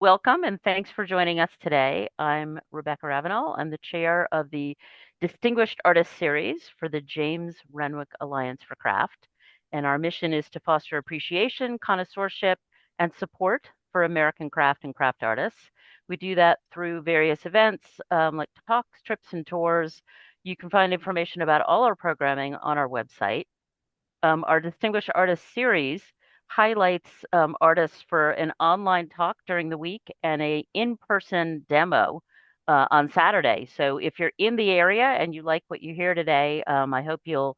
Welcome and thanks for joining us today. I'm Rebecca Ravenel. I'm the chair of the Distinguished Artist Series for the James Renwick Alliance for Craft. And our mission is to foster appreciation, connoisseurship, and support for American craft and craft artists. We do that through various events like talks, trips, and tours. You can find information about all our programming on our website. Our Distinguished Artist Series highlights artists for an online talk during the week and a in-person demo on Saturday. So if you're in the area and you like what you hear today, I hope you'll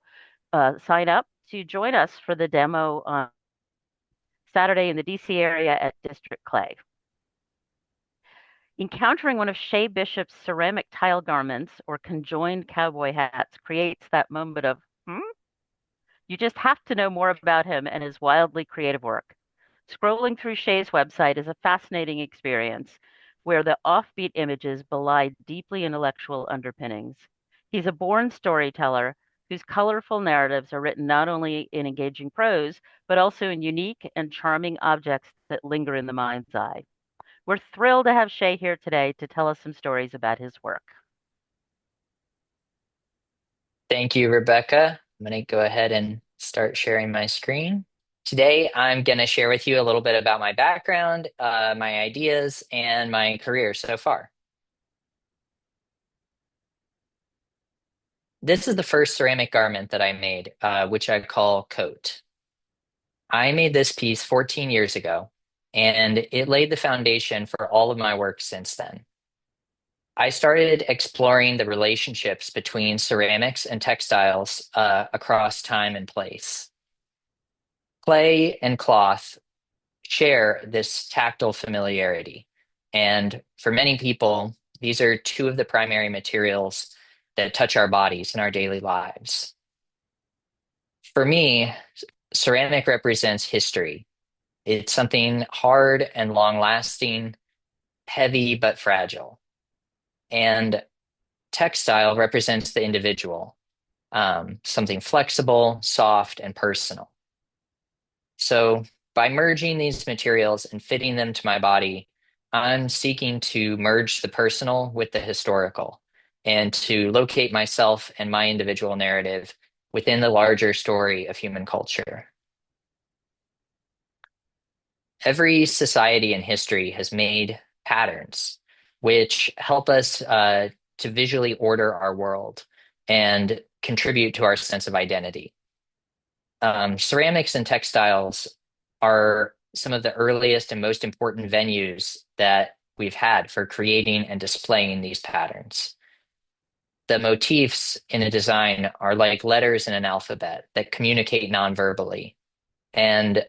sign up to join us for the demo on Saturday in the DC area at District Clay. Encountering one of Shae Bishop's ceramic tile garments or conjoined cowboy hats creates that moment of, hmm? You just have to know more about him and his wildly creative work. Scrolling through Shay's website is a fascinating experience where the offbeat images belie deeply intellectual underpinnings. He's a born storyteller whose colorful narratives are written not only in engaging prose, but also in unique and charming objects that linger in the mind's eye. We're thrilled to have Shay here today to tell us some stories about his work. Thank you, Rebecca. I'm going to go ahead and start sharing my screen. Today, I'm going to share with you a little bit about my background, my ideas, and my career so far. This is the first ceramic garment that I made, which I call Coat. I made this piece 14 years ago, and it laid the foundation for all of my work since then. I started exploring the relationships between ceramics and textiles across time and place. Clay and cloth share this tactile familiarity. And for many people, these are two of the primary materials that touch our bodies in our daily lives. For me, ceramic represents history. It's something hard and long lasting, heavy but fragile. And textile represents the individual, something flexible, soft, and personal. So by merging these materials and fitting them to my body, I'm seeking to merge the personal with the historical and to locate myself and my individual narrative within the larger story of human culture. Every society in history has made patterns which help us to visually order our world and contribute to our sense of identity. Ceramics and textiles are some of the earliest and most important venues that we've had for creating and displaying these patterns. The motifs in a design are like letters in an alphabet that communicate non-verbally, and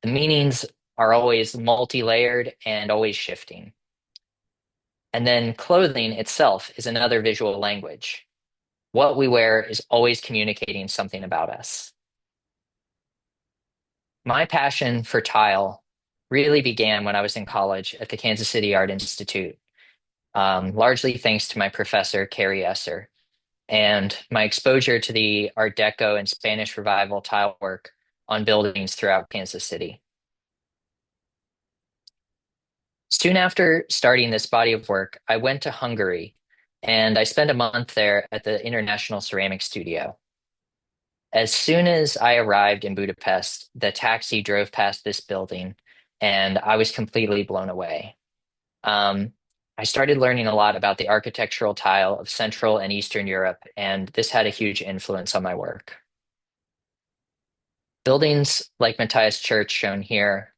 the meanings are always multi-layered and always shifting. And then clothing itself is another visual language. What we wear is always communicating something about us. My passion for tile really began when I was in college at the Kansas City Art Institute, largely thanks to my professor, Carrie Esser, and my exposure to the Art Deco and Spanish Revival tile work on buildings throughout Kansas City. Soon after starting this body of work, I went to Hungary and I spent a month there at the International Ceramic Studio. As soon as I arrived in Budapest, the taxi drove past this building and I was completely blown away. Um, I started learning a lot about the architectural tile of Central and Eastern Europe, and this had a huge influence on my work. Buildings like Matthias Church, shown here,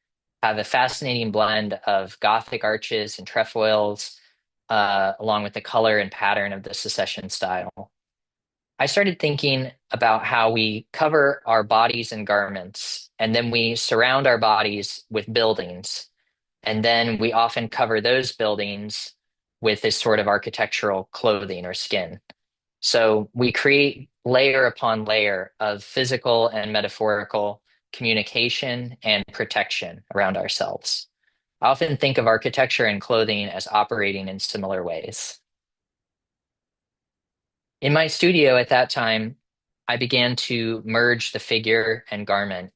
have a fascinating blend of Gothic arches and trefoils, along with the color and pattern of the Secession style. I started thinking about how we cover our bodies and garments, and then we surround our bodies with buildings, and then we often cover those buildings with this sort of architectural clothing or skin. So we create layer upon layer of physical and metaphorical communication and protection around ourselves. I often think of architecture and clothing as operating in similar ways. In my studio at that time, I began to merge the figure and garment,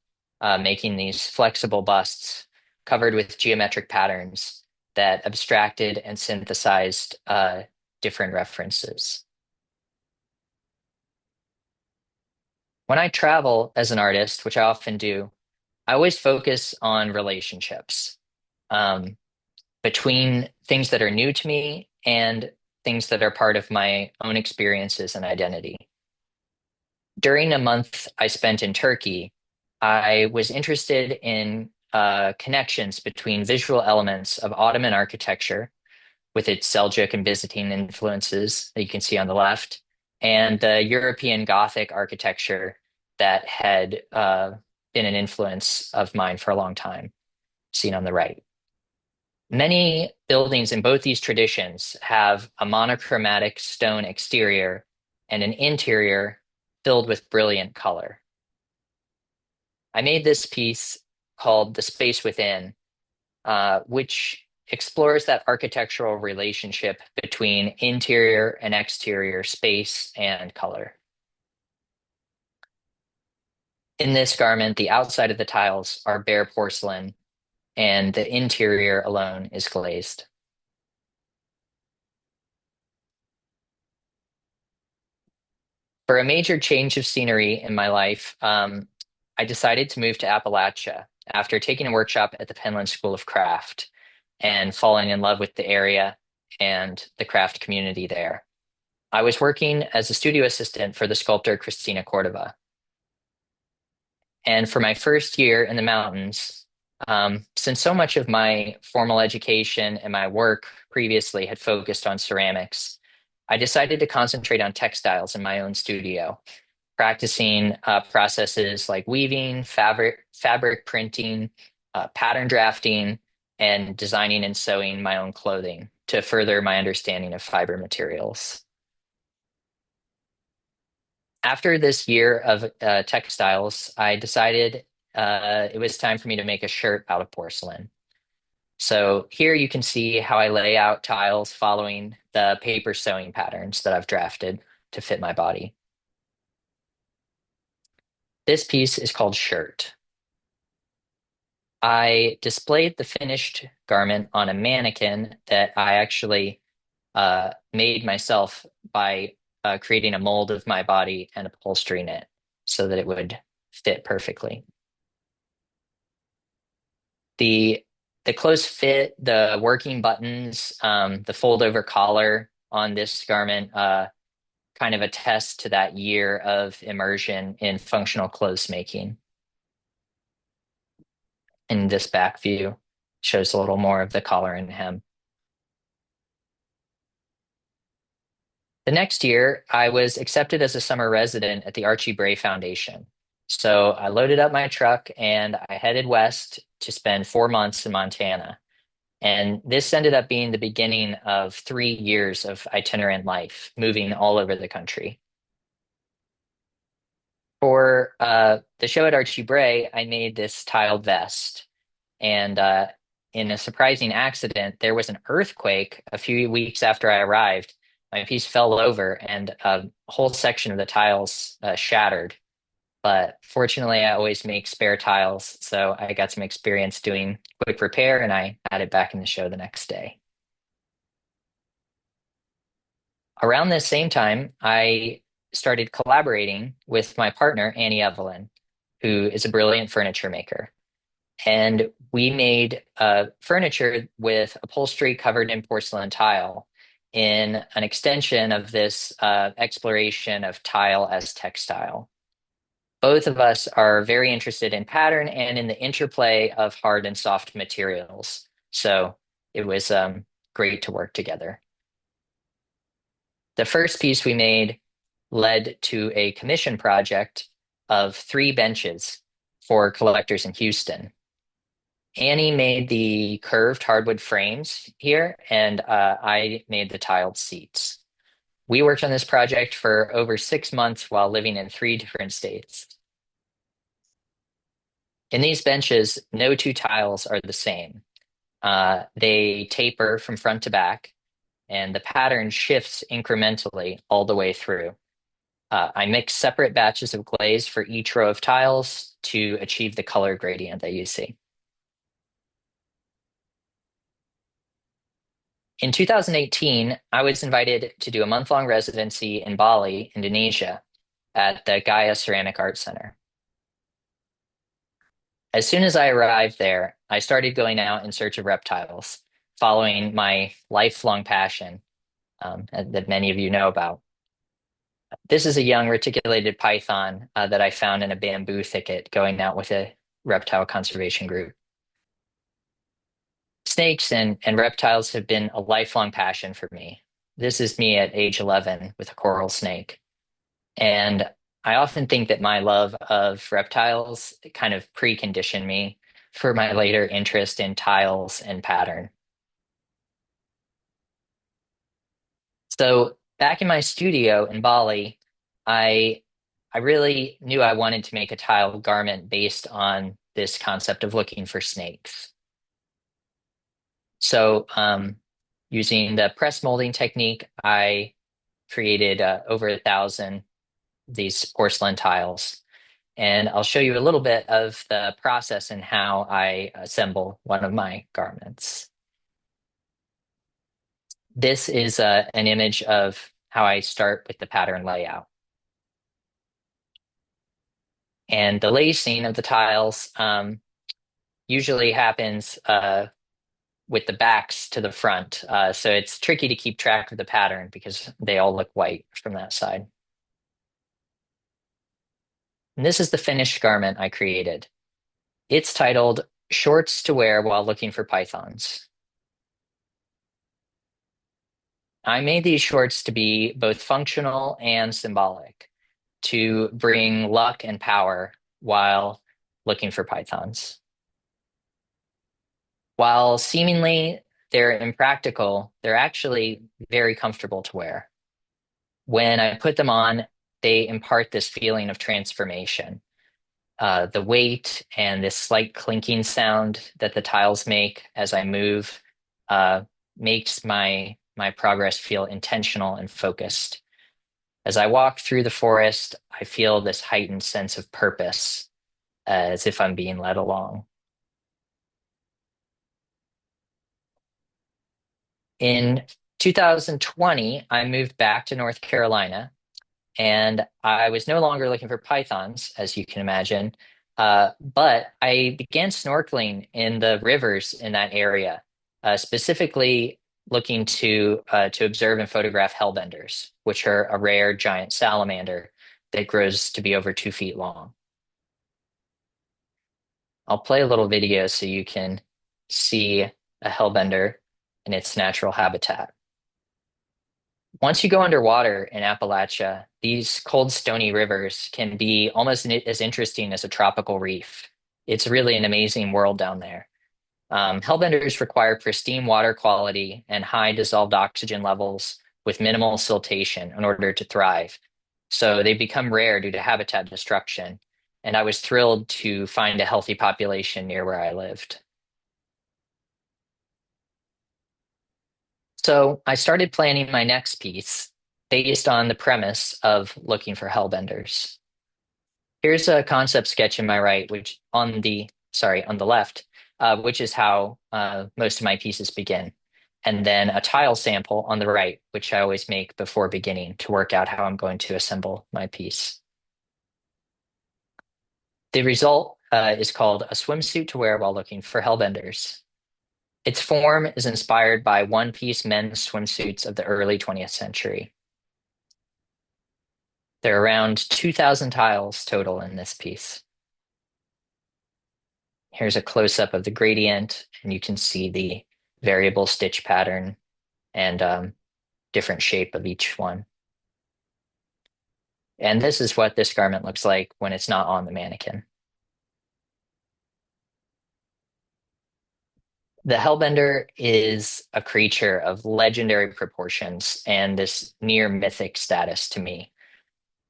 making these flexible busts covered with geometric patterns. that abstracted and synthesized different references. When I travel as an artist, which I often do, I always focus on relationships um, between things that are new to me and things that are part of my own experiences and identity. During a month I spent in Turkey, I was interested in connections between visual elements of Ottoman architecture with its Seljuk and Byzantine influences that you can see on the left, and the European Gothic architecture that had been an influence of mine for a long time, seen on the right. Many buildings in both these traditions have a monochromatic stone exterior and an interior filled with brilliant color. I made this piece called The Space Within, which explores that architectural relationship between interior and exterior space and color. In this garment, the outside of the tiles are bare porcelain, and the interior alone is glazed. For a major change of scenery in my life, I decided to move to Appalachia after taking a workshop at the Penland School of Craft and falling in love with the area and the craft community there. I was working as a studio assistant for the sculptor Christina Cordova. And for my first year in the mountains, since so much of my formal education and my work previously had focused on ceramics, I decided to concentrate on textiles in my own studio, practicing processes like weaving, fabric printing, pattern drafting, and designing and sewing my own clothing to further my understanding of fiber materials. After this year of textiles, I decided it was time for me to make a shirt out of porcelain. So here you can see how I lay out tiles following the paper sewing patterns that I've drafted to fit my body. This piece is called Shirt. I displayed the finished garment on a mannequin that I actually made myself by creating a mold of my body and upholstering it so that it would fit perfectly. The the close fit, the working buttons, the fold over collar on this garment kind of attest to that year of immersion in functional clothes making. And this back view shows a little more of the collar and hem. The next year, I was accepted as a summer resident at the Archie Bray Foundation. So I loaded up my truck and I headed west to spend 4 months in Montana. And this ended up being the beginning of 3 years of itinerant life, moving all over the country. For the show at Archie Bray, I made this tiled vest. And in a surprising accident, there was an earthquake a few weeks after I arrived. My piece fell over and a whole section of the tiles shattered. But fortunately, I always make spare tiles, so I got some experience doing quick repair and I had it back in the show the next day. Around this same time, I started collaborating with my partner, Annie Evelyn, who is a brilliant furniture maker. And we made furniture with upholstery covered in porcelain tile in an extension of this exploration of tile as textile. Both of us are very interested in pattern and in the interplay of hard and soft materials. So it was great to work together. The first piece we made led to a commission project of 3 benches for collectors in Houston. Annie made the curved hardwood frames here, and I made the tiled seats. We worked on this project for over 6 months while living in 3 different states. In these benches, no two tiles are the same. They taper from front to back, and the pattern shifts incrementally all the way through. I mix separate batches of glaze for each row of tiles to achieve the color gradient that you see. In 2018, I was invited to do a month-long residency in Bali, Indonesia, at the Gaia Ceramic Arts Center. As soon as I arrived there, I started going out in search of reptiles, following my lifelong passion that many of you know about. This is a young reticulated python that I found in a bamboo thicket going out with a reptile conservation group. Snakes and reptiles have been a lifelong passion for me. This is me at age 11 with a coral snake. And I often think that my love of reptiles kind of preconditioned me for my later interest in tiles and pattern. So back in my studio in Bali, I I really knew I wanted to make a tile garment based on this concept of looking for snakes. So using the press molding technique, I created over 1,000 these porcelain tiles. And I'll show you a little bit of the process and how I assemble one of my garments. This is an image of how I start with the pattern layout. And the lacing of the tiles usually happens with the backs to the front. So it's tricky to keep track of the pattern because they all look white from that side. And this is the finished garment I created. It's titled Shorts to Wear While Looking for Pythons. I made these shorts to be both functional and symbolic, to bring luck and power while looking for pythons. While seemingly they're impractical, they're actually very comfortable to wear. When I put them on, they impart this feeling of transformation. The weight and this slight clinking sound that the tiles make as I move uh, makes my progress feel intentional and focused. As I walk through the forest, I feel this heightened sense of purpose, as if I'm being led along. In 2020, I moved back to North Carolina, and I was no longer looking for pythons, as you can imagine, but I began snorkeling in the rivers in that area, specifically looking to observe and photograph hellbenders, which are a rare giant salamander that grows to be over 2 feet long. I'll play a little video so you can see a hellbender in its natural habitat. Once you go underwater in Appalachia, these cold, stony rivers can be almost as interesting as a tropical reef. It's really an amazing world down there. Hellbenders require pristine water quality and high dissolved oxygen levels with minimal siltation in order to thrive. So they become rare due to habitat destruction. And I was thrilled to find a healthy population near where I lived. So I started planning my next piece based on the premise of looking for hellbenders. Here's a concept sketch in my right, which on the left, which is how most of my pieces begin. And then a tile sample on the right, which I always make before beginning to work out how I'm going to assemble my piece. The result is called a swimsuit to wear while looking for hellbenders. Its form is inspired by one-piece men's swimsuits of the early 20th century. There are around 2,000 tiles total in this piece. Here's a close-up of the gradient, and you can see the variable stitch pattern and different shape of each one. And this is what this garment looks like when it's not on the mannequin. The Hellbender is a creature of legendary proportions and this near mythic status to me.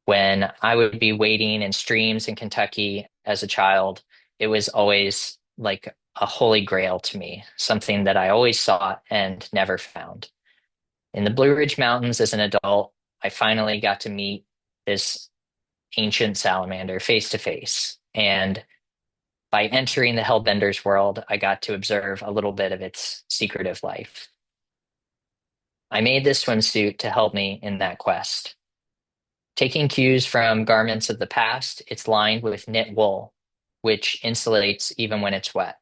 When I would be wading in streams in Kentucky as a child, it was always like a holy grail to me, something that I always sought and never found. In the Blue Ridge Mountains as an adult, I finally got to meet this ancient salamander face to face. And by entering the Hellbender's world, I got to observe a little bit of its secretive life. I made this swimsuit to help me in that quest. Taking cues from garments of the past, it's lined with knit wool, which insulates even when it's wet.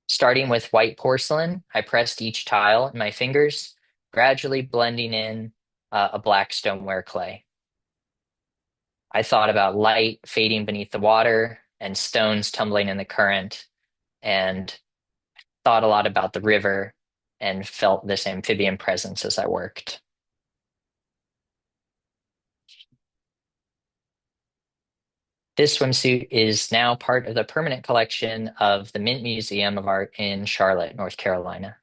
Starting with white porcelain, I pressed each tile in my fingers, gradually blending in a black stoneware clay. I thought about light fading beneath the water and stones tumbling in the current, and thought a lot about the river and felt this amphibian presence as I worked. This swimsuit is now part of the permanent collection of the Mint Museum of Art in Charlotte, North Carolina.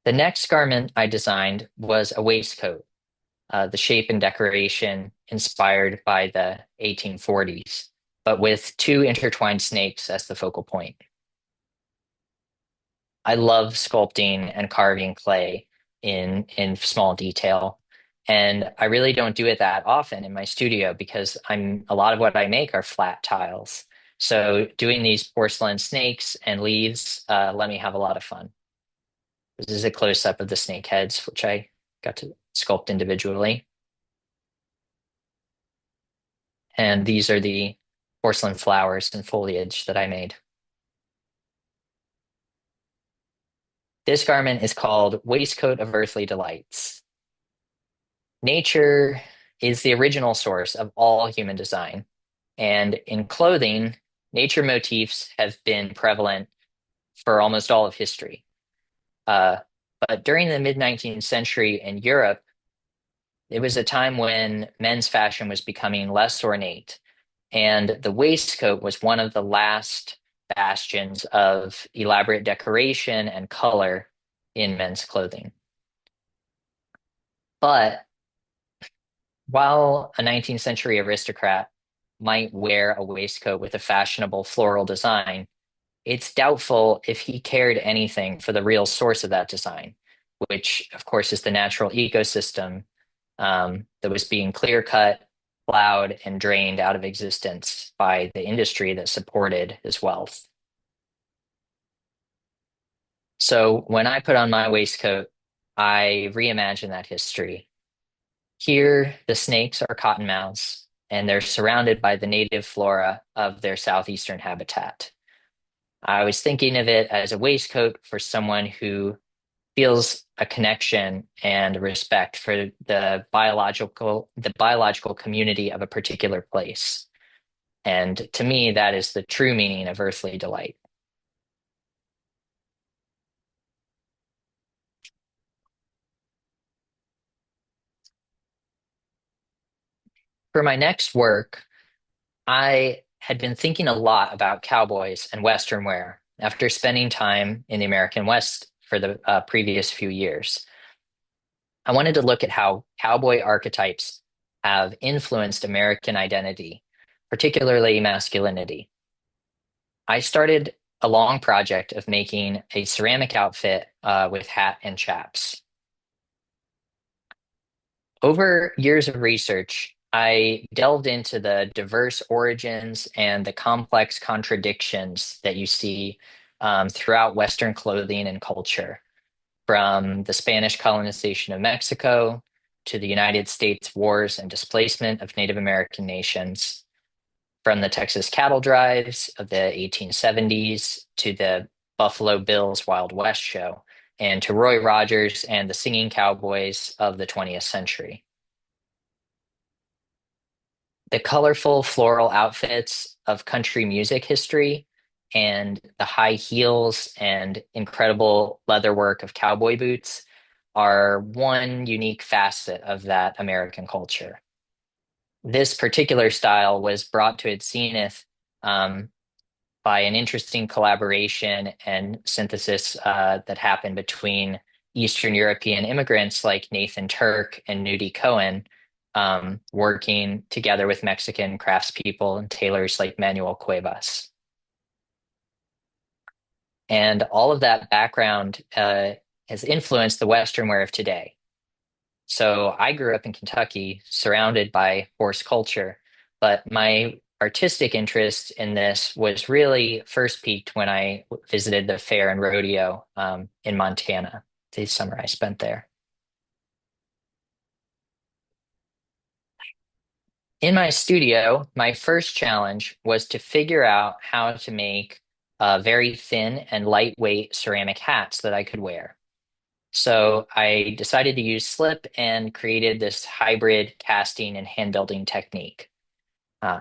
The next garment I designed was a waistcoat, the shape and decoration inspired by the 1840s, but with two intertwined snakes as the focal point. I love sculpting and carving clay in small detail. And I really don't do it that often in my studio because a lot of what I make are flat tiles. So doing these porcelain snakes and leaves let me have a lot of fun. This is a close up of the snake heads, which I got to sculpt individually. And these are the porcelain flowers and foliage that I made. This garment is called Waistcoat of Earthly Delights. Nature is the original source of all human design. And in clothing, nature motifs have been prevalent for almost all of history. Uh, but during the mid-19th century in Europe, it was a time when men's fashion was becoming less ornate. And the waistcoat was one of the last bastions of elaborate decoration and color in men's clothing. But while a 19th century aristocrat might wear a waistcoat with a fashionable floral design, it's doubtful if he cared anything for the real source of that design, which, of course, is the natural ecosystem that was being clear cut, plowed, and drained out of existence by the industry that supported his wealth. So when I put on my waistcoat, I reimagine that history. Here, the snakes are cottonmouths, and they're surrounded by the native flora of their southeastern habitat. I was thinking of it as a waistcoat for someone who feels a connection and respect for the biological community of a particular place. And to me, that is the true meaning of earthly delight. For my next work, I had been thinking a lot about cowboys and Western wear after spending time in the American West for the previous few years. I wanted to look at how cowboy archetypes have influenced American identity, particularly masculinity. I started a long project of making a ceramic outfit with hat and chaps. Over years of research, I delved into the diverse origins and the complex contradictions that you see throughout Western clothing and culture, from the Spanish colonization of Mexico to the United States wars and displacement of Native American nations, from the Texas cattle drives of the 1870s to the Buffalo Bills Wild West show, and to Roy Rogers and the singing cowboys of the 20th century. The colorful floral outfits of country music history and the high heels and incredible leatherwork of cowboy boots are one unique facet of that American culture. This particular style was brought to its zenith um, by an interesting collaboration and synthesis that happened between Eastern European immigrants like Nathan Turk and Nudie Cohen, working together with Mexican craftspeople and tailors like Manuel Cuevas. And all of that background has influenced the Western wear of today. So I grew up in Kentucky, surrounded by horse culture, but my artistic interest in this was really first peaked when I visited the fair and rodeo in Montana, the summer I spent there. In my studio, my first challenge was to figure out how to make very thin and lightweight ceramic hats that I could wear. So I decided to use slip and created this hybrid casting and hand building technique.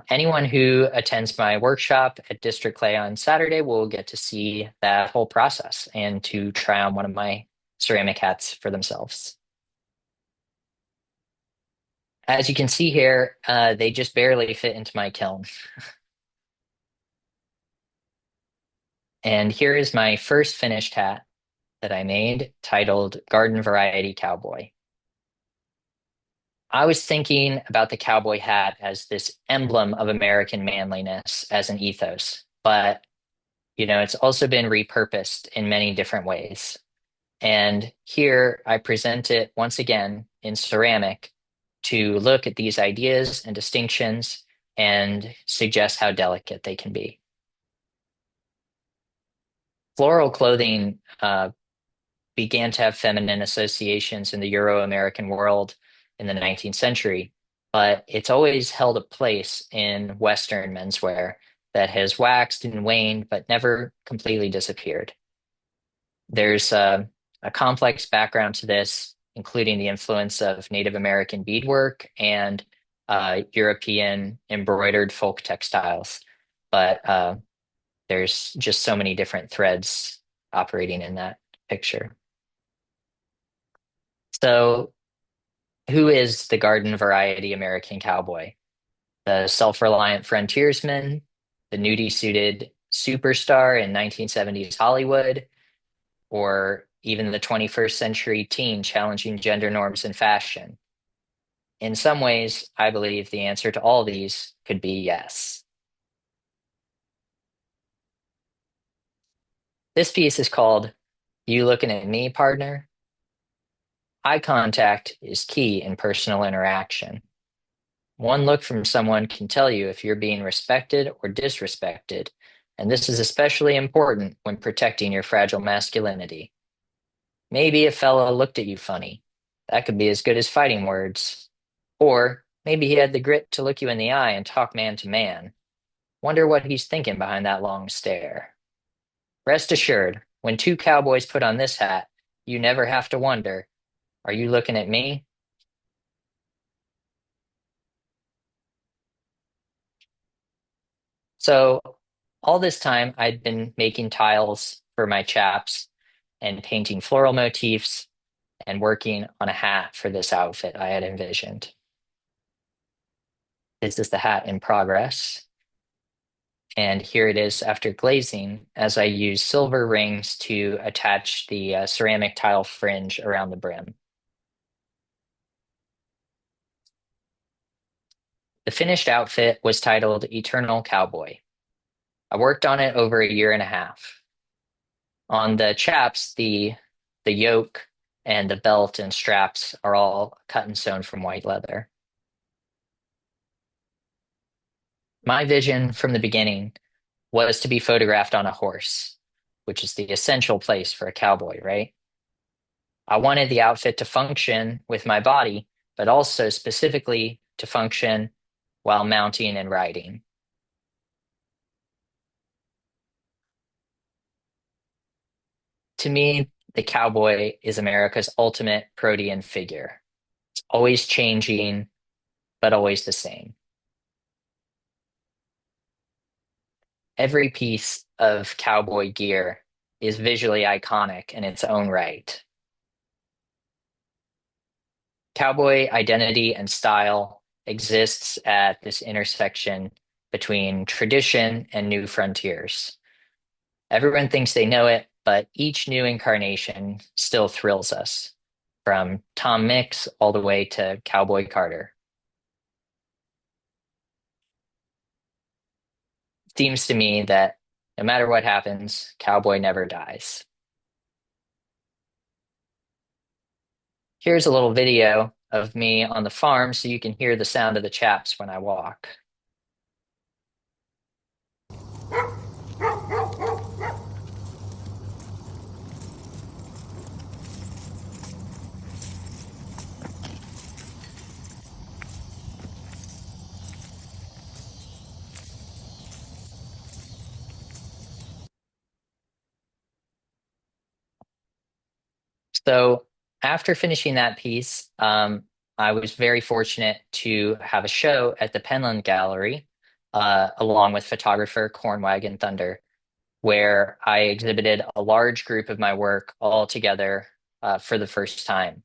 Anyone who attends my workshop at District Clay on Saturday will get to see that whole process and to try on one of my ceramic hats for themselves. As you can see here, they just barely fit into my kiln. And here is my first finished hat that I made titled Garden Variety Cowboy. I was thinking about the cowboy hat as this emblem of American manliness as an ethos, but it's also been repurposed in many different ways. And here I present it once again in ceramic to look at these ideas and distinctions and suggest how delicate they can be. Floral clothing began to have feminine associations in the Euro-American world in the 19th century, but it's always held a place in Western menswear that has waxed and waned, but never completely disappeared. There's a complex background to this, including the influence of Native American beadwork and European embroidered folk textiles. But there's just so many different threads operating in that picture. So, who is the garden variety American cowboy? The self-reliant frontiersman, the nudie suited superstar in 1970s Hollywood, or even the 21st century teen challenging gender norms in fashion? In some ways, I believe the answer to all these could be yes. This piece is called You Looking at Me, Partner? Eye contact is key in personal interaction. One look from someone can tell you if you're being respected or disrespected, and this is especially important when protecting your fragile masculinity. Maybe a fella looked at you funny. That could be as good as fighting words. Or maybe he had the grit to look you in the eye and talk man to man. Wonder what he's thinking behind that long stare. Rest assured, when two cowboys put on this hat, you never have to wonder, are you looking at me? So all this time I'd been making tiles for my chaps and painting floral motifs and working on a hat for this outfit I had envisioned. This is the hat in progress. And here it is after glazing as I use silver rings to attach the ceramic tile fringe around the brim. The finished outfit was titled Eternal Cowboy. I worked on it over a year and a half. On the chaps, the yoke and the belt and straps are all cut and sewn from white leather. My vision from the beginning was to be photographed on a horse, which is the essential place for a cowboy, right? I wanted the outfit to function with my body, but also specifically to function while mounting and riding. To me, the cowboy is America's ultimate protean figure. It's always changing, but always the same. Every piece of cowboy gear is visually iconic in its own right. Cowboy identity and style exists at this intersection between tradition and new frontiers. Everyone thinks they know it, but each new incarnation still thrills us, from Tom Mix all the way to Cowboy Carter. It seems to me that no matter what happens, Cowboy never dies. Here's a little video of me on the farm so you can hear the sound of the chaps when I walk. So after finishing that piece, I was very fortunate to have a show at the Penland Gallery, along with photographer Cornwagon Thunder, where I exhibited a large group of my work all together for the first time.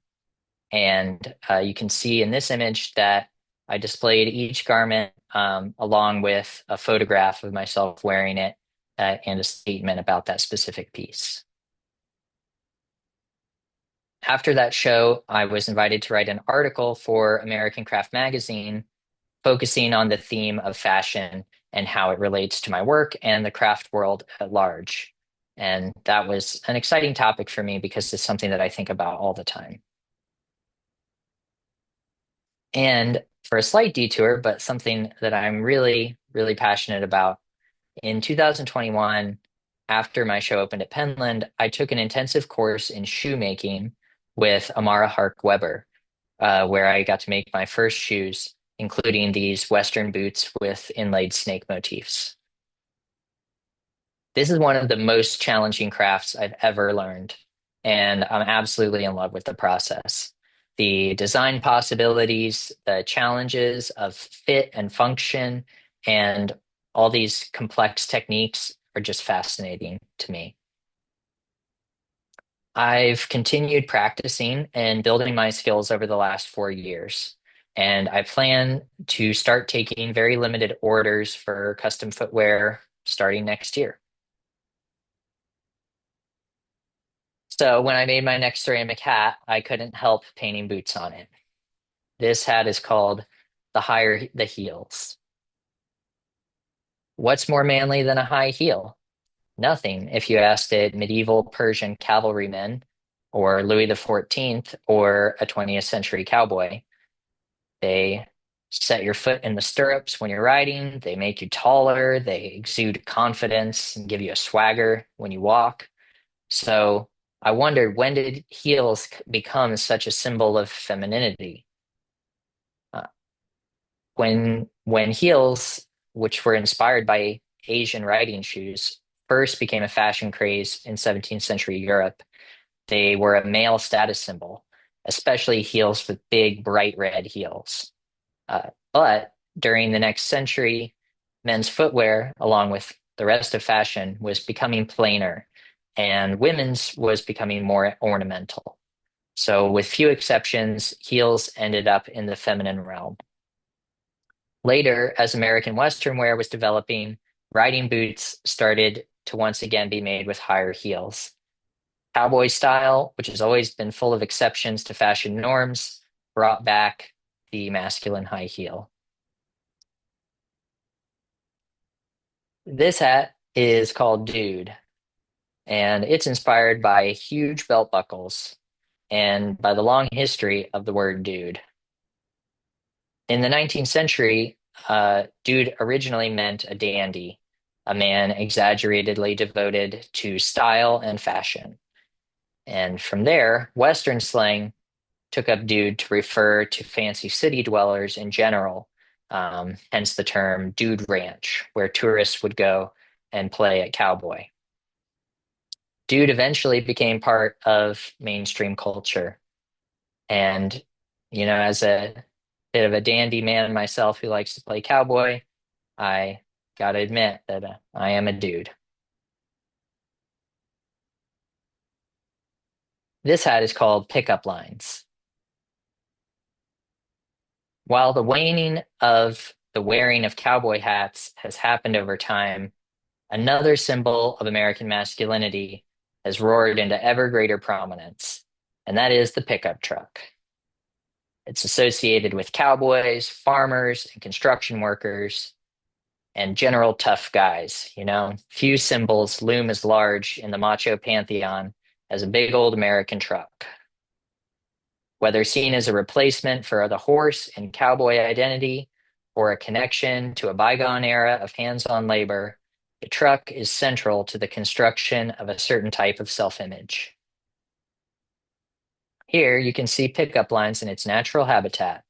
And you can see in this image that I displayed each garment along with a photograph of myself wearing it and a statement about that specific piece. After that show, I was invited to write an article for American Craft Magazine focusing on the theme of fashion and how it relates to my work and the craft world at large. And that was an exciting topic for me because it's something that I think about all the time. And for a slight detour, but something that I'm really, really passionate about, in 2021, after my show opened at Penland, I took an intensive course in shoemaking with Amara Hark Weber, where I got to make my first shoes, including these Western boots with inlaid snake motifs. This is one of the most challenging crafts I've ever learned, and I'm absolutely in love with the process. The design possibilities, the challenges of fit and function, and all these complex techniques are just fascinating to me. I've continued practicing and building my skills over the last 4 years, and I plan to start taking very limited orders for custom footwear starting next year. So when I made my next ceramic hat, I couldn't help painting boots on it. This hat is called the Higher the Heels. What's more manly than a high heel? Nothing if you asked it medieval Persian cavalrymen or Louis XIV or a 20th century cowboy. They set your foot in the stirrups when you're riding. They make you taller. They exude confidence and give you a swagger when you walk. So I wondered, when did heels become such a symbol of femininity? Uh, when heels, which were inspired by Asian riding shoes, first became a fashion craze in 17th century Europe, they were a male status symbol, especially heels with big, bright red heels. But during the next century, men's footwear, along with the rest of fashion, was becoming plainer, and women's was becoming more ornamental. So, with few exceptions, heels ended up in the feminine realm. Later, as American Western wear was developing, riding boots started to once again be made with higher heels. Cowboy style, which has always been full of exceptions to fashion norms, brought back the masculine high heel. This hat is called Dude, and it's inspired by huge belt buckles and by the long history of the word dude. In the 19th century, dude originally meant a dandy, a man exaggeratedly devoted to style and fashion. And from there, Western slang took up dude to refer to fancy city dwellers in general, hence the term dude ranch, where tourists would go and play at cowboy. Dude eventually became part of mainstream culture. And, as a bit of a dandy man myself who likes to play cowboy, I gotta admit that I am a dude. This hat is called Pickup Lines. While the waning of the wearing of cowboy hats has happened over time, another symbol of American masculinity has roared into ever greater prominence, and that is the pickup truck. It's associated with cowboys, farmers, and construction workers, and general tough guys. Few symbols loom as large in the macho pantheon as a big old American truck. Whether seen as a replacement for the horse and cowboy identity or a connection to a bygone era of hands-on labor, the truck is central to the construction of a certain type of self-image. Here you can see pickup lines in its natural habitat,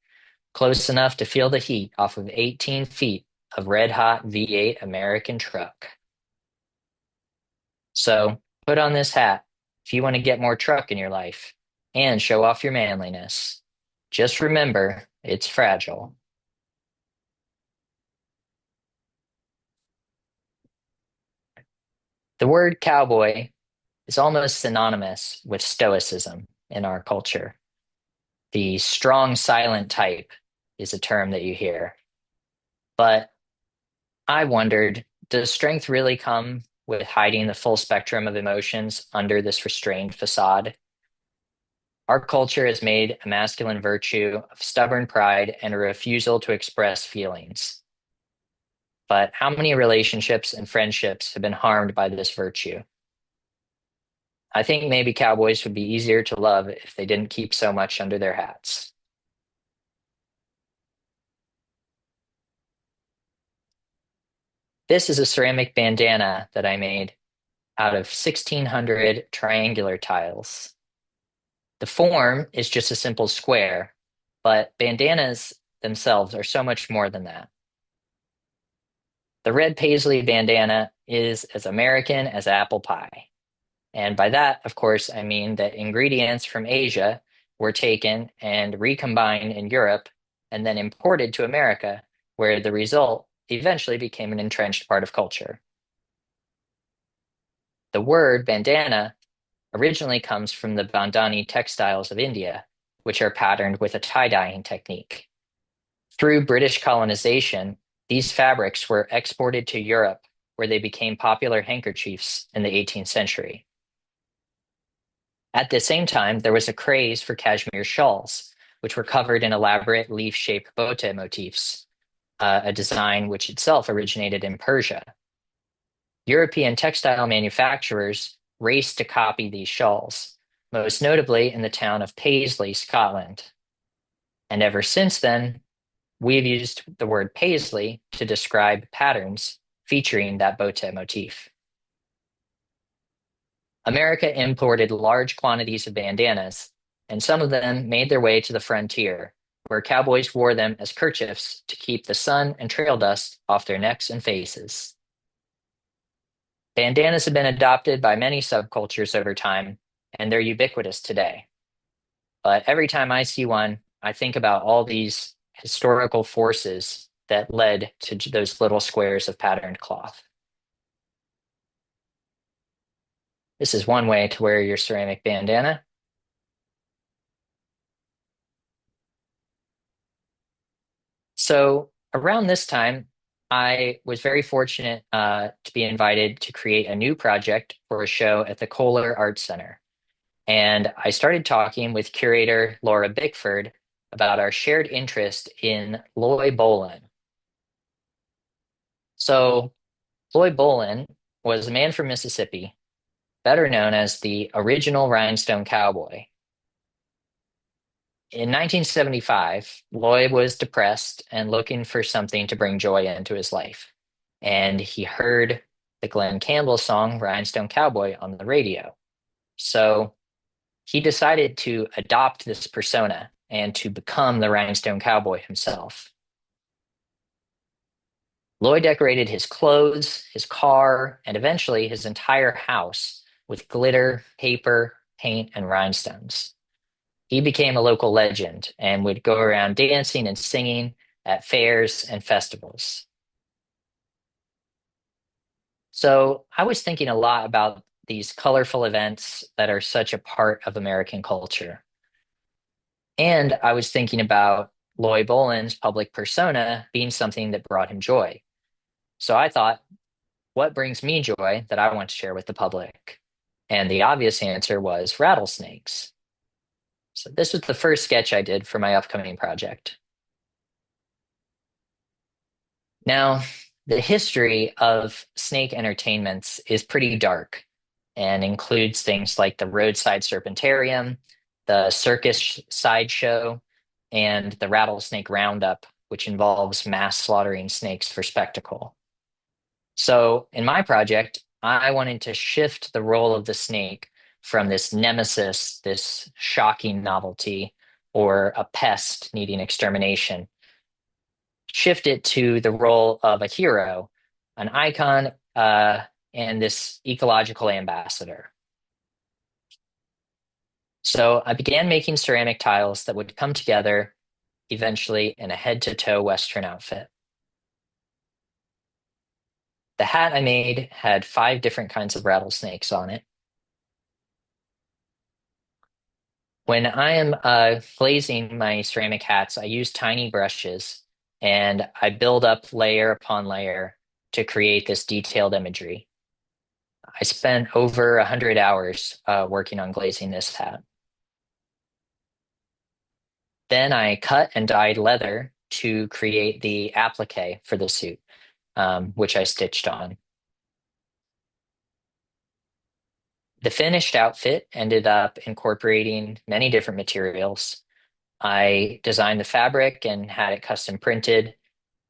close enough to feel the heat off of 18 feet of red-hot V8 American truck. So put on this hat if you want to get more truck in your life. and show off your manliness. Just remember, it's fragile. The word cowboy is almost synonymous with stoicism in our culture. The strong, silent type is a term that you hear. But I wondered, does strength really come with hiding the full spectrum of emotions under this restrained facade? Our culture has made a masculine virtue of stubborn pride and a refusal to express feelings. But how many relationships and friendships have been harmed by this virtue? I think maybe cowboys would be easier to love if they didn't keep so much under their hats. This is a ceramic bandana that I made out of 1600 triangular tiles. The form is just a simple square, but bandanas themselves are so much more than that. The red paisley bandana is as American as apple pie. And by that, of course, I mean that ingredients from Asia were taken and recombined in Europe and then imported to America, where the result eventually became an entrenched part of culture. The word bandana originally comes from the Bandhani textiles of India, which are patterned with a tie-dyeing technique. Through British colonization, these fabrics were exported to Europe, where they became popular handkerchiefs in the 18th century. At the same time, there was a craze for cashmere shawls, which were covered in elaborate leaf-shaped bote motifs, a design which itself originated in Persia. European textile manufacturers raced to copy these shawls, most notably in the town of Paisley, Scotland. And ever since then, we've used the word paisley to describe patterns featuring that bote motif. America imported large quantities of bandanas, and some of them made their way to the frontier, where cowboys wore them as kerchiefs to keep the sun and trail dust off their necks and faces. Bandanas have been adopted by many subcultures over time, and they're ubiquitous today. But every time I see one, I think about all these historical forces that led to those little squares of patterned cloth. This is one way to wear your ceramic bandana. So around this time, I was very fortunate to be invited to create a new project for a show at the Kohler Arts Center. And I started talking with curator Laura Bickford about our shared interest in Loy Bolin. So Loy Bolin was a man from Mississippi, better known as the original rhinestone cowboy. In 1975, Loy was depressed and looking for something to bring joy into his life. And he heard the Glenn Campbell song Rhinestone Cowboy on the radio. So he decided to adopt this persona and to become the Rhinestone Cowboy himself. Lloyd decorated his clothes, his car, and eventually his entire house with glitter, paper, paint, and rhinestones. He became a local legend and would go around dancing and singing at fairs and festivals. So I was thinking a lot about these colorful events that are such a part of American culture. And I was thinking about Loy Bolin's public persona being something that brought him joy. So I thought, what brings me joy that I want to share with the public? And the obvious answer was rattlesnakes. So this was the first sketch I did for my upcoming project. Now, the history of snake entertainments is pretty dark and includes things like the roadside serpentarium, the circus sideshow, and the rattlesnake roundup, which involves mass slaughtering snakes for spectacle. So, in my project, I wanted to shift the role of the snake from this nemesis, this shocking novelty, or a pest needing extermination, shift it to the role of a hero, an icon, and this ecological ambassador. So I began making ceramic tiles that would come together eventually in a head-to-toe Western outfit. The hat I made had 5 different kinds of rattlesnakes on it. When I am glazing my ceramic hats, I use tiny brushes and I build up layer upon layer to create this detailed imagery. I spent over 100 hours working on glazing this hat. Then I cut and dyed leather to create the applique for the suit, which I stitched on. The finished outfit ended up incorporating many different materials. I designed the fabric and had it custom printed,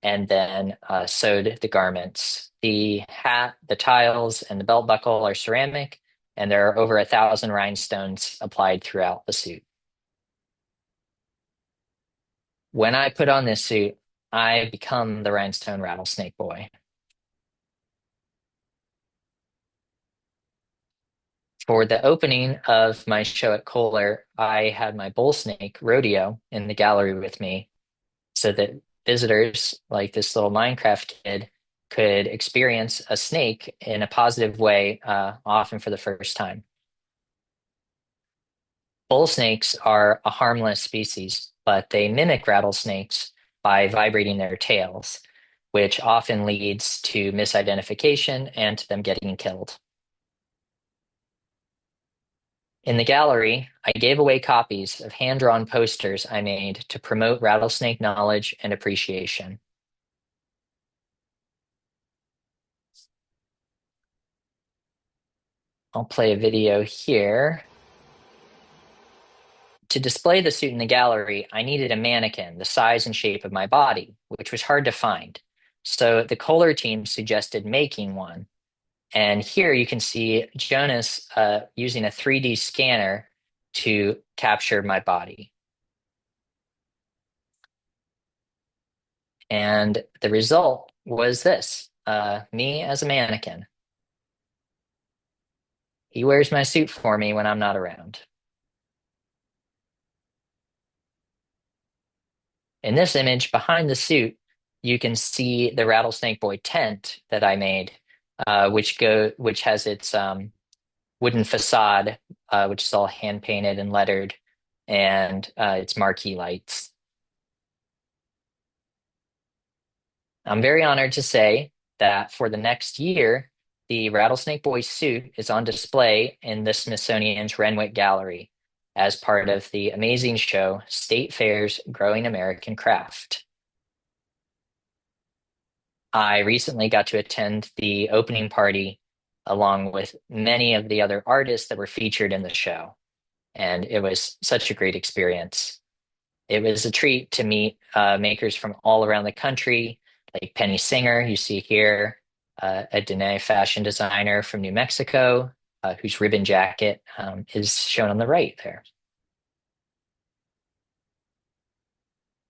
and then sewed the garments. The hat, the tiles, and the belt buckle are ceramic, and there are over 1,000 rhinestones applied throughout the suit. When I put on this suit, I become the rhinestone rattlesnake boy. For the opening of my show at Kohler, I had my bull snake rodeo in the gallery with me so that visitors like this little Minecraft kid could experience a snake in a positive way, often for the first time. Bull snakes are a harmless species, but they mimic rattlesnakes by vibrating their tails, which often leads to misidentification and to them getting killed. In the gallery, I gave away copies of hand-drawn posters I made to promote rattlesnake knowledge and appreciation. I'll play a video here. To display the suit in the gallery, I needed a mannequin the size and shape of my body, which was hard to find. So the Kohler team suggested making one. And here you can see Jonas using a 3D scanner to capture my body. And the result was this, me as a mannequin. He wears my suit for me when I'm not around. In this image, behind the suit, you can see the Rattlesnake Boy tent that I made, which has its wooden facade, which is all hand painted and lettered, and its marquee lights. I'm very honored to say that for the next year, the Rattlesnake Boy suit is on display in the Smithsonian's Renwick Gallery as part of the amazing show, State Fair's Growing American Craft. I recently got to attend the opening party along with many of the other artists that were featured in the show, and it was such a great experience. It was a treat to meet makers from all around the country, like Penny Singer, you see here, a Dene fashion designer from New Mexico, whose ribbon jacket is shown on the right there.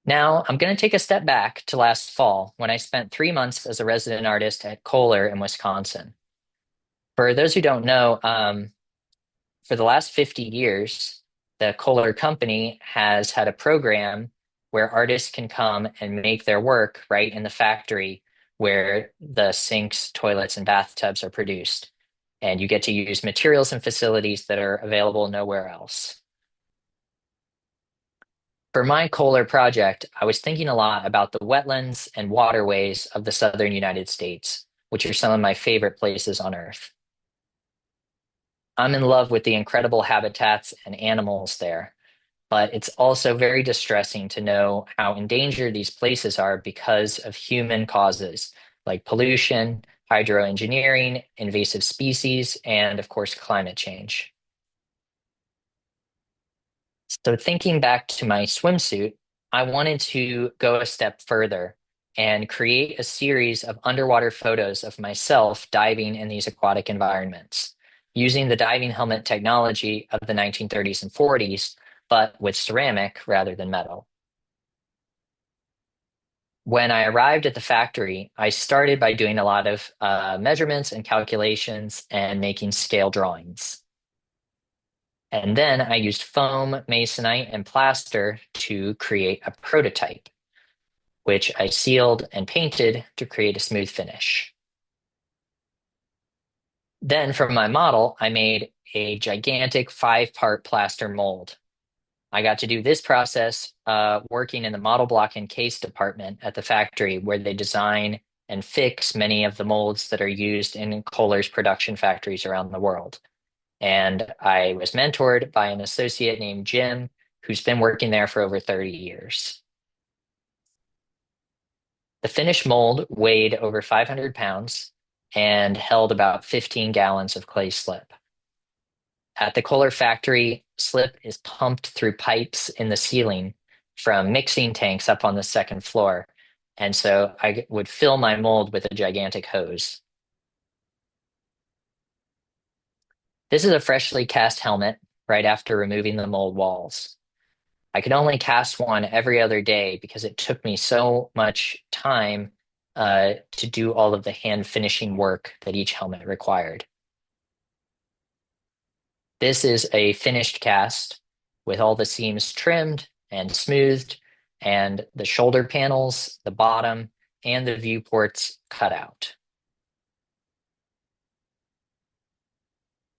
Now, I'm going to take a step back to last fall when I spent 3 months as a resident artist at Kohler in Wisconsin. For those who don't know, for the last 50 years, the Kohler Company has had a program where artists can come and make their work right in the factory where the sinks, toilets, and bathtubs are produced. And you get to use materials and facilities that are available nowhere else. For my Kohler project, I was thinking a lot about the wetlands and waterways of the southern United States, which are some of my favorite places on Earth. I'm in love with the incredible habitats and animals there, but it's also very distressing to know how endangered these places are because of human causes like pollution, hydroengineering, invasive species, and of course, climate change. So thinking back to my swimsuit, I wanted to go a step further and create a series of underwater photos of myself diving in these aquatic environments, using the diving helmet technology of the 1930s and 40s, but with ceramic rather than metal. When I arrived at the factory, I started by doing a lot of measurements and calculations and making scale drawings. And then I used foam, masonite, and plaster to create a prototype, which I sealed and painted to create a smooth finish. Then from my model, I made a gigantic 5-part plaster mold. I got to do this process working in the model block and case department at the factory where they design and fix many of the molds that are used in Kohler's production factories around the world. And I was mentored by an associate named Jim, who's been working there for over 30 years. The finished mold weighed over 500 pounds and held about 15 gallons of clay slip. At the Kohler factory, slip is pumped through pipes in the ceiling from mixing tanks up on the second floor. And so I would fill my mold with a gigantic hose. This is a freshly cast helmet right after removing the mold walls. I could only cast one every other day because it took me so much time to do all of the hand finishing work that each helmet required. This is a finished cast with all the seams trimmed and smoothed, and the shoulder panels, the bottom, and the viewports cut out.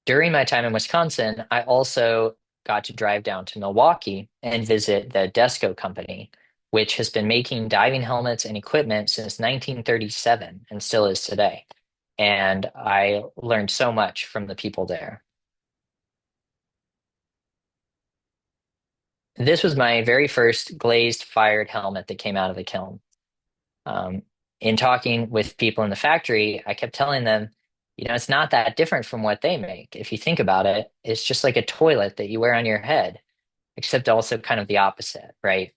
During my time in Wisconsin, I also got to drive down to Milwaukee and visit the Desco company, which has been making diving helmets and equipment since 1937 and still is today. And I learned so much from the people there. This was my very first glazed fired helmet that came out of the kiln. Um, in talking with people in the factory, I kept telling them, it's not that different from what they make. If you think about it, it's just like a toilet that you wear on your head, except also kind of the opposite, right?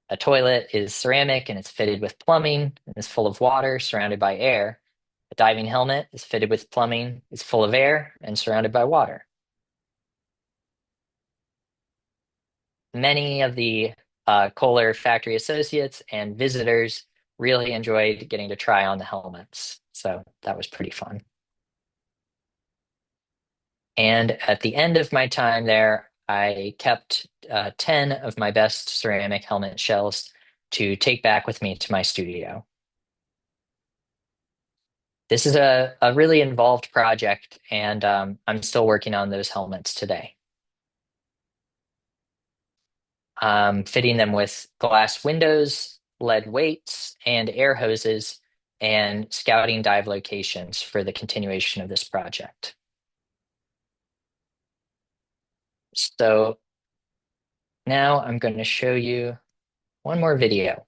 A toilet is ceramic and it's fitted with plumbing and is full of water surrounded by air. A diving helmet is fitted with plumbing, is full of air and surrounded by water. Many of the Kohler factory associates and visitors really enjoyed getting to try on the helmets. So that was pretty fun. And at the end of my time there, I kept 10 of my best ceramic helmet shells to take back with me to my studio. This is a really involved project, and I'm still working on those helmets today. Fitting them with glass windows, lead weights, and air hoses, and scouting dive locations for the continuation of this project. So now I'm going to show you one more video.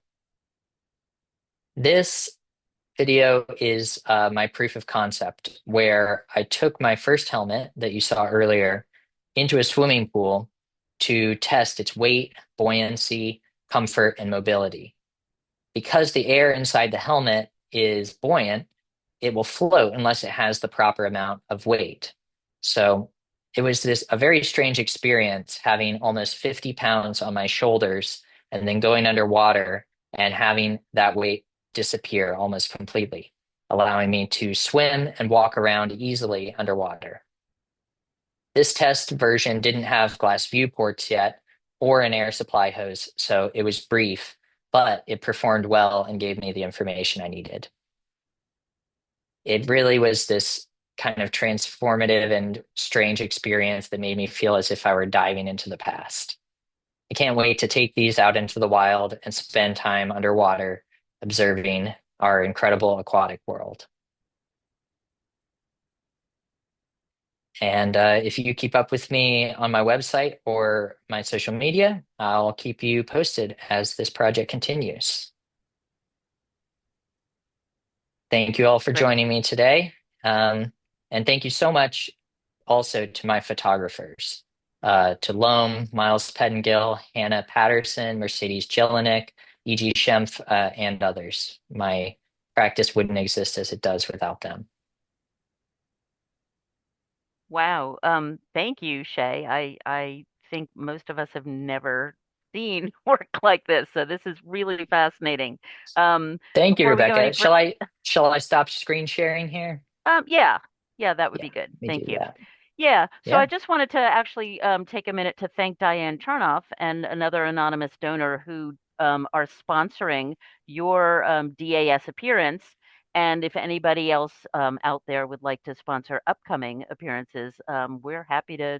This video is my proof of concept, where I took my first helmet that you saw earlier into a swimming pool to test its weight, buoyancy, comfort, and mobility. Because the air inside the helmet is buoyant, it will float unless it has the proper amount of weight. So it was a very strange experience having almost 50 pounds on my shoulders and then going underwater and having that weight disappear almost completely, allowing me to swim and walk around easily underwater. This test version didn't have glass viewports yet or an air supply hose, so it was brief, but it performed well and gave me the information I needed. It really was this kind of transformative and strange experience that made me feel as if I were diving into the past. I can't wait to take these out into the wild and spend time underwater observing our incredible aquatic world. And if you keep up with me on my website or my social media, I'll keep you posted as this project continues. Thank you all for Great. joining me today. And thank you so much also to my photographers, to Loam, Miles Pettingill, Hannah Patterson, Mercedes Jelinek, E.G. Schempf, and others. My practice wouldn't exist as it does without them. Wow. Thank you, Shae. I think most of us have never seen work like this, so this is really fascinating. Thank you, Before we go any Rebecca. further, Shall I stop screen sharing here? yeah, yeah, that would Yeah, be good. let me do Thank you. that. Yeah, so I Yeah. just wanted to actually take a minute to thank Diane Charnoff and another anonymous donor who are sponsoring your DAS appearance. And if anybody else out there would like to sponsor upcoming appearances, we're happy to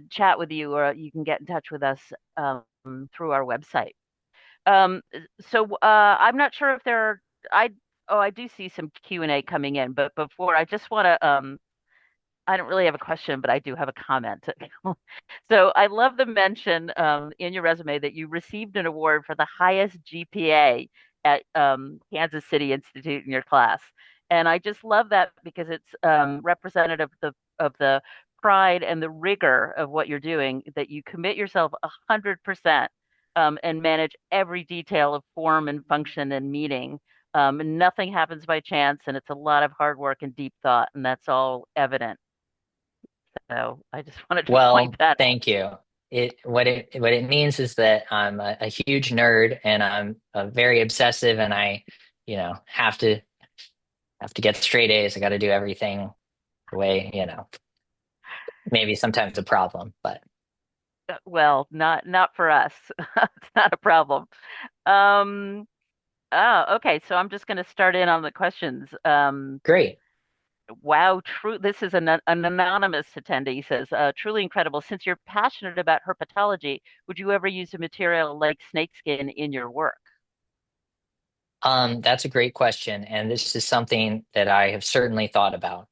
chat with you, or you can get in touch with us through our website. Um, I'm not sure if there are, I oh, I do see some Q&A coming in, but before I just want to I don't really have a question, but I do have a comment. So I love the mention in your resume that you received an award for the highest GPA at Kansas City Institute in your class. And I just love that because it's representative of the pride and the rigor of what you're doing, that you commit yourself 100% and manage every detail of form and function and meaning. And nothing happens by chance, and it's a lot of hard work and deep thought, and that's all evident. So I just wanted to point Well, that out. thank you. What it means is that I'm a huge nerd and I'm very obsessive and I, have to get straight A's. I got to do everything the way, maybe sometimes a problem, but Well, not for us. It's not a problem. Um, oh, okay. So I'm just going to start in on the questions. great. Wow, true. This is an anonymous attendee says, truly incredible. Since you're passionate about herpetology, would you ever use a material like snakeskin in your work? That's a great question, and this is something that I have certainly thought about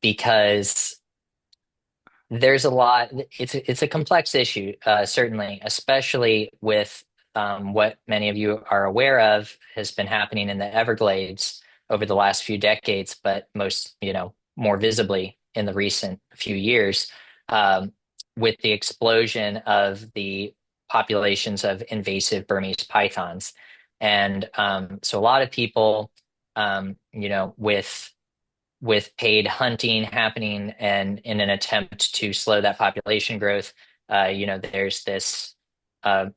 because there's a lot. It's a complex issue, certainly, especially with what many of you are aware of has been happening in the Everglades over the last few decades, but most, more visibly in the recent few years, um, with the explosion of the populations of invasive Burmese pythons. And so a lot of people, with paid hunting happening and in an attempt to slow that population growth, there's this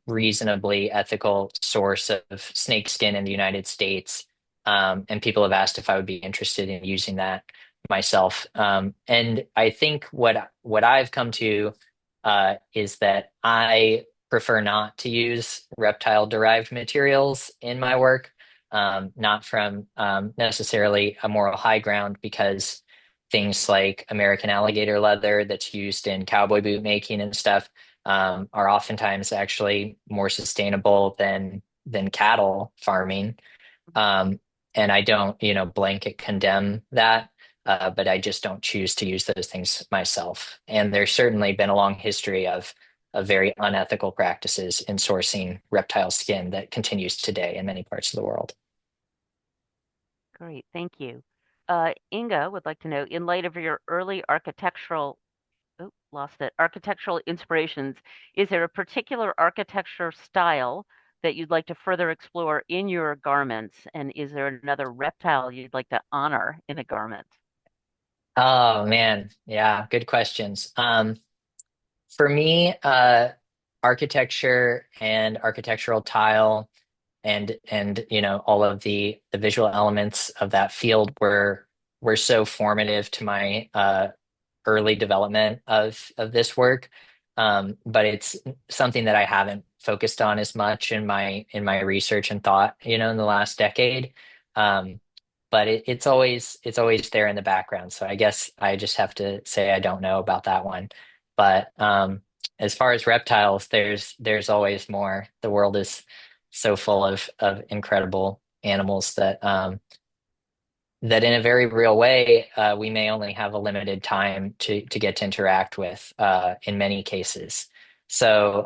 reasonably ethical source of snakeskin in the United States. And people have asked if I would be interested in using that myself. And I think what I've come to is that I prefer not to use reptile-derived materials in my work, not from necessarily a moral high ground, because things like American alligator leather that's used in cowboy boot making and stuff are oftentimes actually more sustainable than cattle farming. Um, and I don't, blanket condemn that, but I just don't choose to use those things myself. And there's certainly been a long history of very unethical practices in sourcing reptile skin that continues today in many parts of the world. Great, thank you. Inga would like to know, in light of your early architectural inspirations, is there a particular architecture style that you'd like to further explore in your garments? And is there another reptile you'd like to honor in a garment? Oh man, yeah, good questions. For me, architecture and architectural tile and all of the visual elements of that field were so formative to my early development of this work. But it's something that I haven't focused on as much in my research and thought, in the last decade. Um, but it's always there in the background. So I guess I just have to say I don't know about that one. But as far as reptiles, there's always more. The world is so full of incredible animals that in a very real way, we may only have a limited time to get to interact with in many cases. So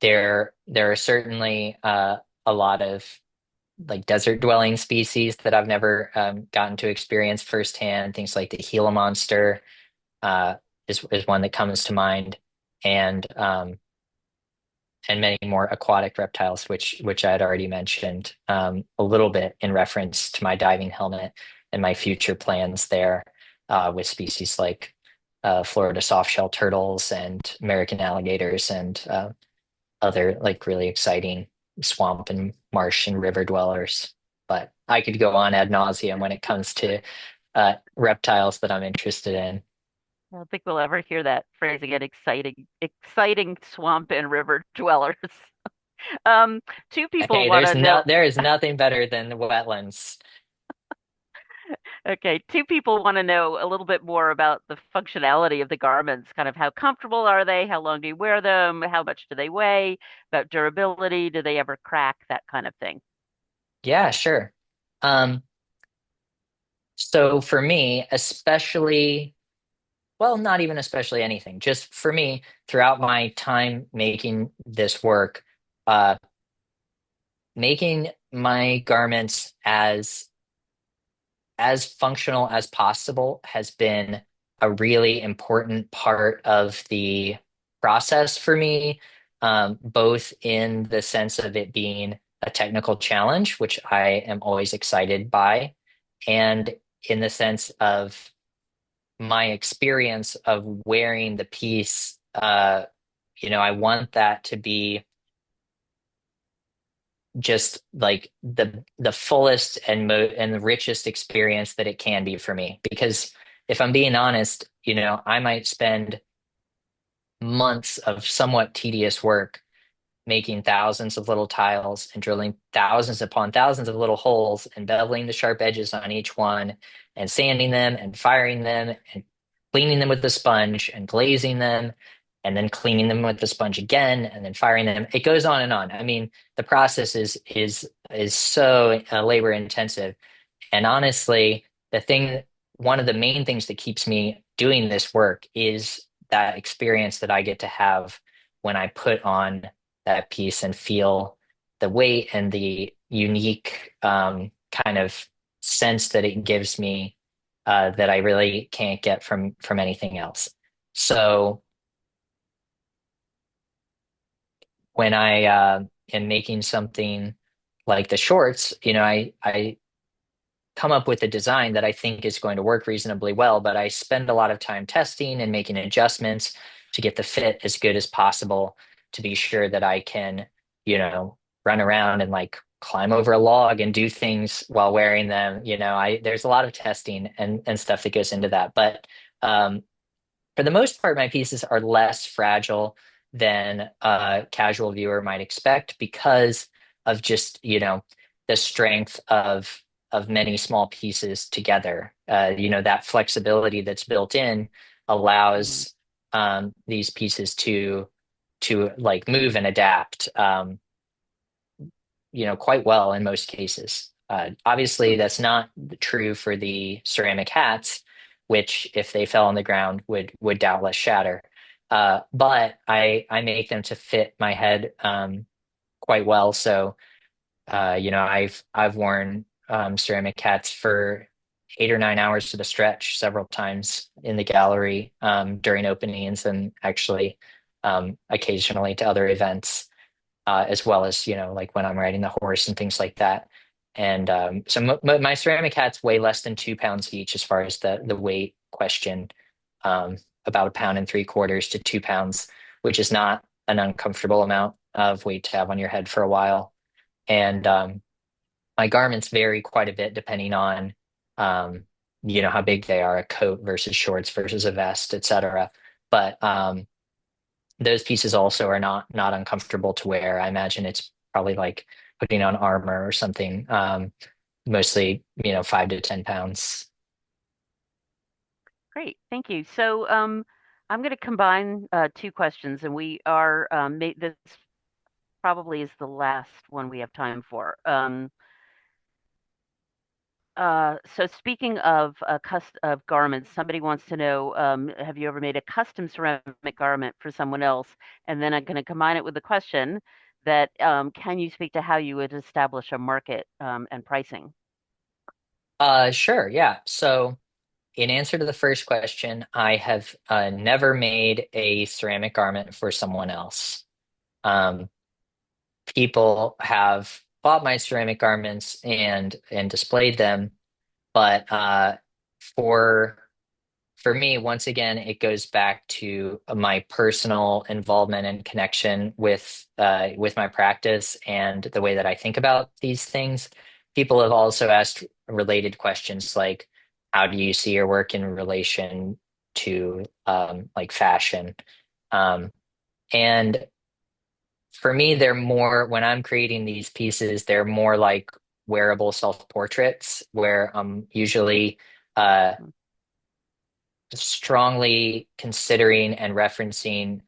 there are certainly a lot of like desert dwelling species that I've never gotten to experience firsthand. Things like the Gila monster uh, is one that comes to mind, and many more aquatic reptiles, which I had already mentioned a little bit in reference to my diving helmet and my future plans there with species like Florida softshell turtles and American alligators and other like really exciting swamp and marsh and river dwellers. But I could go on ad nauseum when it comes to reptiles that I'm interested in. I don't think we'll ever hear that phrase again. Exciting swamp and river dwellers. Um, two people Hey, want to know. there is nothing better than the wetlands. Okay, two people want to know a little bit more about the functionality of the garments. Kind of how comfortable are they? How long do you wear them? How much do they weigh? About durability, do they ever crack? That kind of thing. Yeah, sure. Um, so for me, especially, well, not even especially anything, just for me, throughout my time making this work, uh, making my garments as functional as possible has been a really important part of the process for me, both in the sense of it being a technical challenge, which I am always excited by, and in the sense of my experience of wearing the piece. I want that to be just like the fullest and the richest experience that it can be for me. Because if I'm being honest, I might spend months of somewhat tedious work making thousands of little tiles and drilling thousands upon thousands of little holes and beveling the sharp edges on each one and sanding them and firing them and cleaning them with the sponge and glazing them and then cleaning them with the sponge again and then firing them. It goes on and on. I mean, the process is so labor intensive. And honestly, one of the main things that keeps me doing this work is that experience that I get to have when I put on that piece and feel the weight and the unique kind of sense that it gives me that I really can't get from anything else. So when I am making something like the shorts, I come up with a design that I think is going to work reasonably well, but I spend a lot of time testing and making adjustments to get the fit as good as possible to be sure that I can, run around and like climb over a log and do things while wearing them. There's a lot of testing and stuff that goes into that. But for the most part, my pieces are less fragile than a casual viewer might expect because of just, the strength of many small pieces together. That flexibility that's built in Mhm. allows these pieces to like move and adapt, quite well in most cases. Obviously, that's not true for the ceramic hats, which, if they fell on the ground, would doubtless shatter. But I make them to fit my head quite well. So, I've worn ceramic hats for 8 or 9 hours to the stretch several times in the gallery during openings and actually occasionally to other events as well as like when I'm riding the horse and things like that. And so my ceramic hats weigh less than 2 pounds each, as far as the weight question. About a pound and 3/4 to 2 pounds, which is not an uncomfortable amount of weight to have on your head for a while. And my garments vary quite a bit depending on how big they are, a coat versus shorts versus a vest, etc. But those pieces also are not uncomfortable to wear. I imagine it's probably like putting on armor or something. Mostly, 5 to 10 pounds. Great, thank you. So, I'm going to combine two questions, and we are this probably is the last one we have time for. So speaking of of garments, somebody wants to know, have you ever made a custom ceramic garment for someone else? And then I'm going to combine it with the question that can you speak to how you would establish a market and pricing? Sure, yeah. So in answer to the first question, I have never made a ceramic garment for someone else. Um, People have bought my ceramic garments and displayed them, but for for me, once again, it goes back to my personal involvement and connection with my practice and the way that I think about these things. People have also asked related questions like, how do you see your work in relation to like fashion? Um, and for me, they're more, when I'm creating these pieces, they're more like wearable self-portraits where I'm usually uh, strongly considering and referencing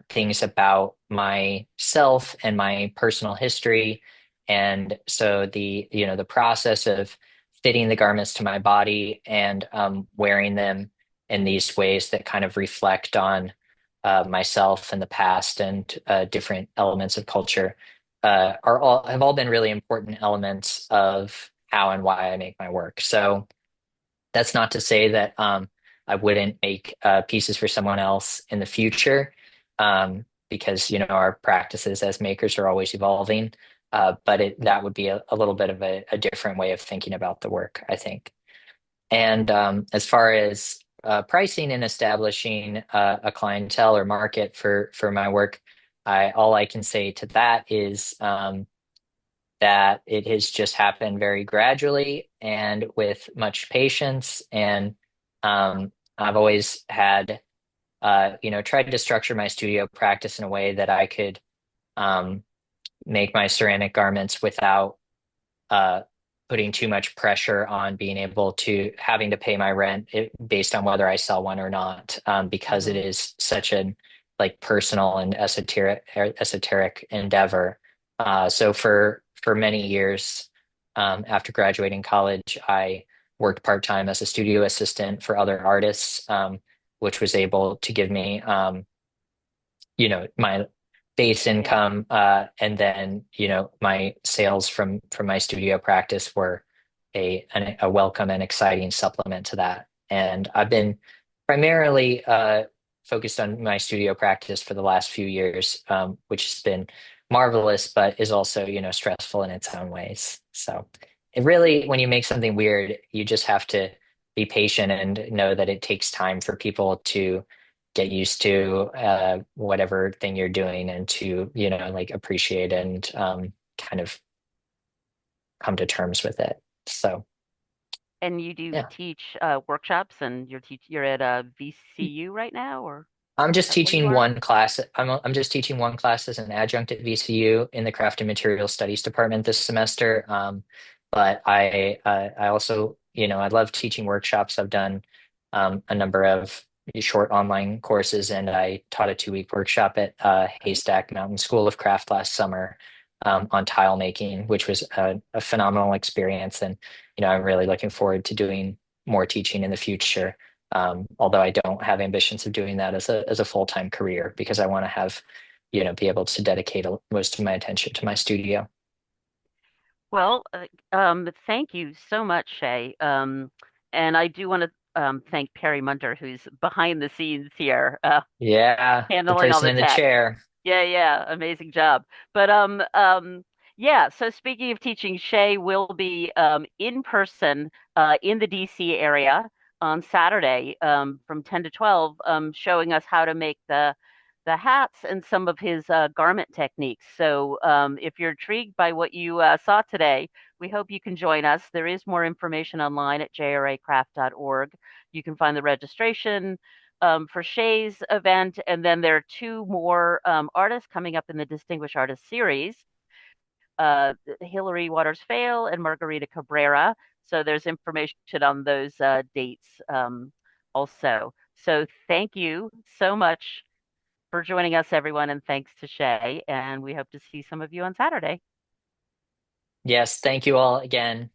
things about myself and my personal history. And so the process of fitting the garments to my body and wearing them in these ways that kind of reflect on myself and the past and different elements of culture have all been really important elements of how and why I make my work. So that's not to say that I wouldn't make pieces for someone else in the future, because our practices as makers are always evolving. But that would be a little bit of a different way of thinking about the work, I think. And as far as pricing and establishing a clientele or market for my work, all I can say to that is that it has just happened very gradually and with much patience. And I've always had, tried to structure my studio practice in a way that I could um, make my ceramic garments without uh, putting too much pressure on being able to having to pay my rent based on whether I sell one or not, because it Hmm. is such an like personal and esoteric endeavor. So for many years after graduating college, I worked part-time as a studio assistant for other artists, which was able to give me my base Yeah. income, and then my sales from my studio practice were a welcome and exciting supplement to that. And I've been primarily focused on my studio practice for the last few years, which has been marvelous, but is also stressful in its own ways. So it really, when you make something weird, you just have to be patient and know that it takes time for people to get used to whatever thing you're doing and to, like appreciate and kind of come to terms with it. So, And you do yeah. teach workshops, and you're at VCU right now, or I'm is just that where you teaching are? one class. I'm just teaching one class as an adjunct at VCU in the Craft and Material Studies department this semester. But I also, I love teaching workshops. I've done a number of short online courses, and I taught a 2-week workshop at Great. Haystack Mountain School of Craft last summer on tile making, which was a phenomenal experience. And I'm really looking forward to doing more teaching in the future. Although I don't have ambitions of doing that as a full-time career because I want to have, be able to dedicate most of my attention to my studio. Well, thank you so much, Shay. And I do want to thank Perry Munter, who's behind the scenes here, Yeah, the handling all person the in the tech. chair. Yeah, yeah, amazing job. But yeah, so speaking of teaching, Shay will be in person in the DC area on Saturday from 10 to 12, showing us how to make the hats and some of his garment techniques. So if you're intrigued by what you saw today, we hope you can join us. There is more information online at JRACraft.org. You can find the registration for Shay's event, and then there are two more artists coming up in the Distinguished Artist Series, Hillary Waters Fail and Margarita Cabrera. So there's information on those dates also. So thank you so much for joining us, everyone, and thanks to Shay. And we hope to see some of you on Saturday. Yes, thank you all again.